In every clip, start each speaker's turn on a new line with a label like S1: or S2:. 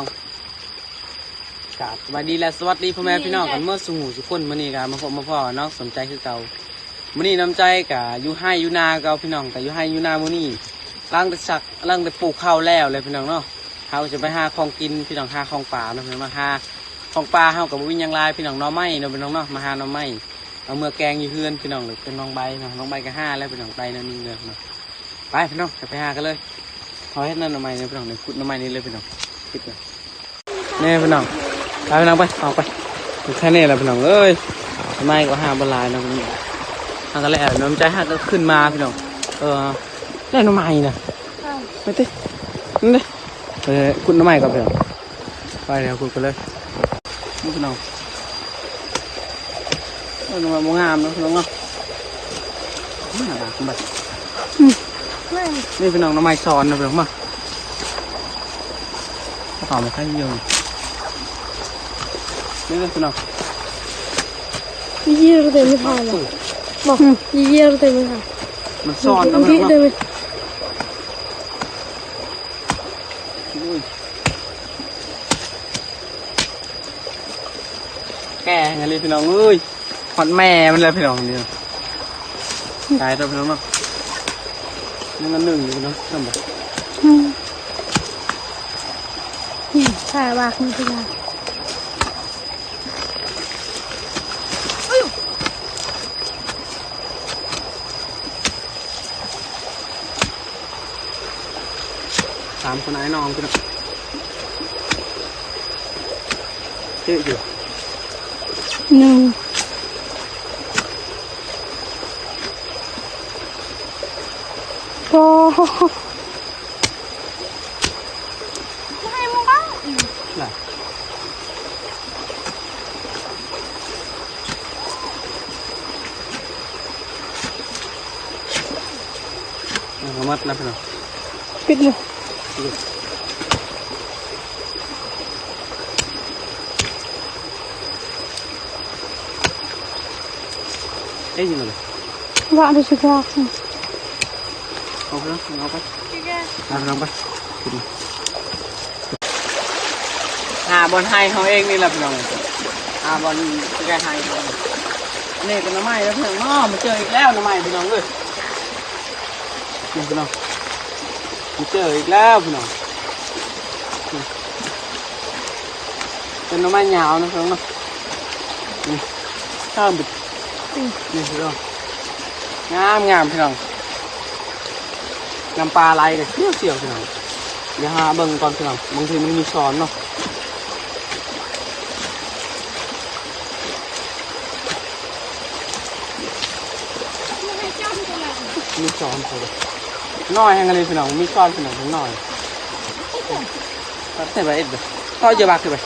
S1: องกราบสวัสดีและสวัสดีพ่อแม่พี่น้องกันเมื่อสู่หูสุขคนมื้อนี้กันมาพบมาพ่อเนาะสนใจคือเก่ามื้อนี้น้ำใจกับอยู่ให้อยู่นาเก่าพี่น้องกับอยู่ให้อยู่นามื้อนี้ร่างได้ปลูกข้าวแล้วเลยพี่น้องเนาะเขาจะไปหาของกินพี่น้องหาของป่าเนาะมาหาของป่าเฮากับวิญญาณลายพี่น้องน้อไม้เนาะพี่น้องเนาะมาหาน้อไม้เอาเมื่อแกงอยู่เพื่อนพี่น้องเลยเป็นน้องใบเนาะน้องใบก็ห้าแล้วพี่น้องใบนั่นนี่เลยเนาะไปพี่น้องไปหากันเลยขอให้นั่นน้อไม้เนี่ยพี่น้องเนี่ยขุดน้อไม้นี่เลยพี่น้องติดเลยนี่พี่น้องไปพี่น้องไปออกไปแค่นี้แหละพี่น้องเอ้ยน้อไม้ก็หาบนลายเนาะพี่น้องหากันแล้วน้ำใจหาก็ขึ้นมาพี่น้องได้น้อไม้นะไม่ตินี่ขุดน้อไม้ก่อนพี่น้องไปเดี๋ยวขุดกันเลยนี่พี่น้องน้ำมันงามนะพี่น้องเนาะน่ารักแบบนี่พี่น้องน้ำไม้ซ้อนนะพี่น้องมาต่อมาแค่เดียวนี่พี่น้อง
S2: ยี่เราเต็มไม่พอหรอบอกยี่เราเต็มไม่พอ
S1: มันซ้อนนะพี่น้องแก่ไงเลยพี่น้องเอ้ยขวัญแม่มันเลยพี่น้องเดียวตายตัวพี่น้องเนาะนี่มันหนึ่งอยู่เนาะนั่นแบบ
S2: ถ่ายบากนี่พี่น้อง
S1: สามคนไอ้น้องพี่น้องเยอะอยู่
S2: หนึ่งโอ้ไม่มึงบ้าง
S1: น่ะเอามัดนะพี่น้อง
S2: ปิดเลย
S1: เอ้ยยังไง
S2: ว่าไปชุดรัก
S1: เอาไปเอาไปเอาไปหาบอลไฮเขาเองนี่แหละพี่น้องหาบอลแกไฮเขานี่เป็นน้ำไม้แล้วพี่น้องน้อมาเจออีกแล้วน้ำไม้พี่น้องเลยนี่พี่น้องมาเจออีกแล้วพี่น้องเป็นน้ำไม้ยาวนะพี่น้องเนาะนี่ข้ามบิดนี่พี่น้องงามพี่น้องน้ำปลาไหลเลยเสียวพี่น้องเดี๋ยวหาเบิ่งก่อนพี่น้องบางทีมันมีช้อนเนาะมีช้อนเลยน้อยแห้งกันเลยพี่น้องมีช้อนพี่น้องน้อยเสร็จไปเอ็ดเลยก็จะบาดขึ้นไป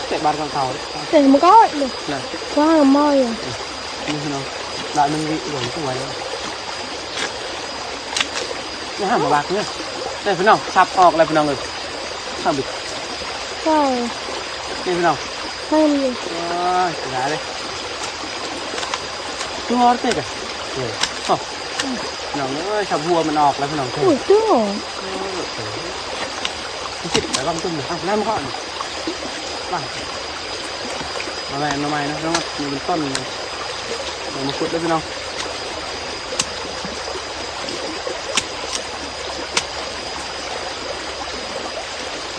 S1: เสร็จบาดกองเท้า
S2: เสร็จมันก็เลยว่างมอย
S1: นี่พี่น้องได้มันวิหลงสวยนี่ห้ามมาบาดเนี่ยนี่พี่น้องซับออกเลยพี่น้องเลยข้ามบิด
S2: ใช่
S1: นี่พี่น้อง
S2: ให้มันเลย
S1: เสียเลยตัวเตะกันโอ้น้องเอ้ยชับบัวมันออกแล้วพี่น้องเท่
S2: โอ้โห
S1: คิดแต่บางตุ้มเลยน้ำก่อนบ้างอะไรน้ำไม้นะน้องมันเป็นต้นเลยเรามาขุดเลยพี่น้อง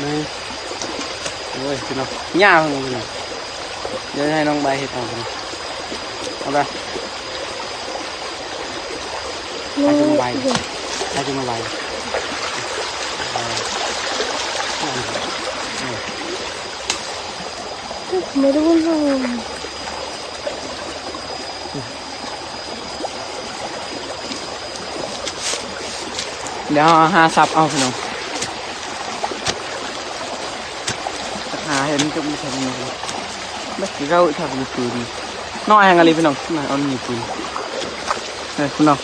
S1: นี่โอ้ยพี่น้องหญ้าพี่น้องเดี๋ยวให้น้องใบเห็ดต่อพี่น้องเอาไปให้จุ่มใบให้จุ่มใบ
S2: ไม่รู้ว่า
S1: เดี๋ยวหาซับเอาพี่น้องหาเห็นจุ่มใส่พี่น้องไม่กี่เข้าทำมีปืนน้อยแหงอะไรพี่น้องมาเอาหนีปืนเฮ้ยพี่น้อง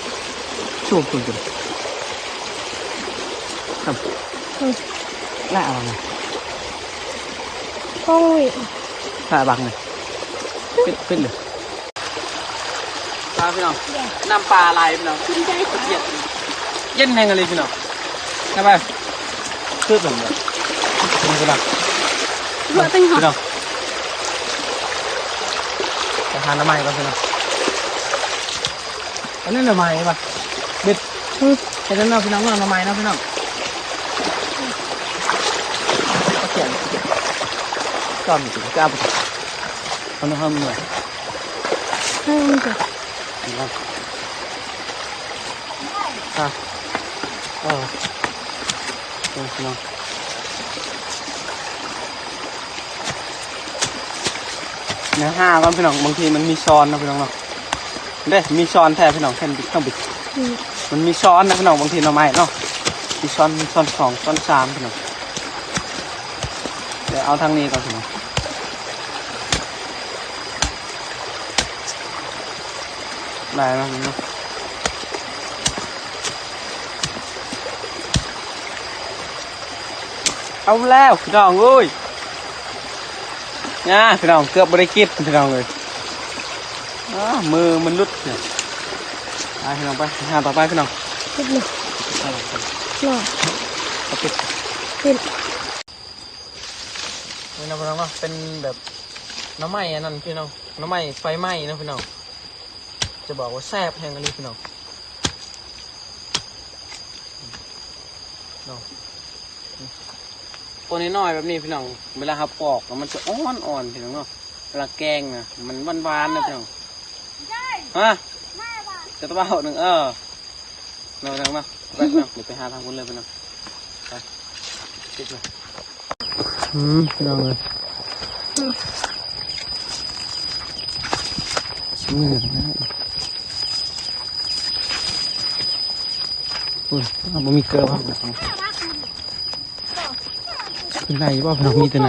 S1: ช่วยปืนกันครับน่าเอาไง
S2: ห้องวิ
S1: ถ่ายบังเลยเป็นเลยปลาพี่น้องน้ำปลาลายพี่น้องเย็นแหงอะไรพี่น้องใช่ไหม คือแบบนี้นี่พี่น้อง
S2: เบื่อตั้งหอ
S1: พี่น้องจะทานน้ำมันก่อนพี่น้องอันนี้น้ำมันป่ะเด็ดไอ้นั่นเราพี่น้องน้ำมันนะพี่น้องก็เขียนก้อนถึงก้าวเขาไม่ห้ามเลย
S2: ให้มันเกิด
S1: ครับอ่ะพี่น้องเนื้อห้าก่อนพี่น้องบางทีมันมีช้อนนะพี่น้องเนาะเด้มีช้อนแท้พี่น้องแค่บิดข้างบิดมันมีช้อนนะพี่น้องบางทีเราไม่เนาะมีช้อน2ช้อน3พี่น้องเดี๋ยวเอาทางนี้ก่อนพี่น้องได้ไหมพี่น้องเอาแล้วพี่น้องเอ้ยเนี่ยพี่น้องเกือบบริกิตพี่น้องเลยมือมันลุดเนี่ยพี่น้องไปหาต่อไปพี่น้อง
S2: ปิดเลยหล่อ
S1: เอาปิด
S2: ปิด
S1: นี่นะพี่น้องเนาะเป็นแบบน้ำไหม้อันนั้นพี่น้องน้ำไหม้ไฟไหม้นะพี่น้องจะบอกว่าแซ่บแห้งกันเลยพี่น้องตัวนี้น้อยแบบนี้พี่น้องเวลาปอกแล้วมันจะอ่อนพี่น้องเนาะเวลาแกงนะมันหวานๆนะพี่น้องฮะจะต้องเอาหนึ่งเราพี่น้องเนาะไปพี่น้องเดี๋ยวไปหาทางคนเลยพี่น้องไปติดเลยพี่น้องเลยมือนะอุ้ยมันมีเกลือบ้างเป็นไรบ้างพี่น้องมีแต่ไหน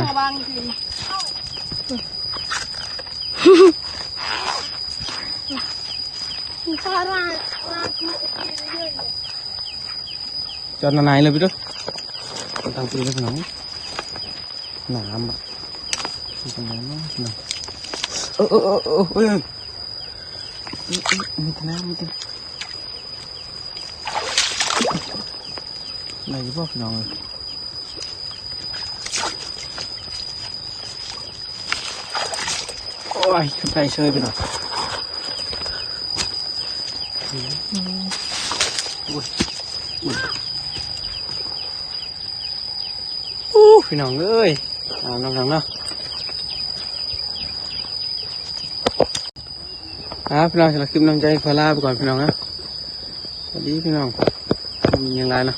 S1: จอดนายเลยพี่ด้วยทางตีเลยพี่น้องหนามอ่ะตรงนั้นนะมีแต่น้ำมีแต่อะไรบ้างพี่น้องเลยโอ้ยใจเชยไปหน่อยพี่น้องเอ้ยน้องเนาะพี่น้องสำหรับคลิปน้ำใจขอลาไปก่อนพี่น้องนะสวัสดีพี่น้องมีอย่างไรนะ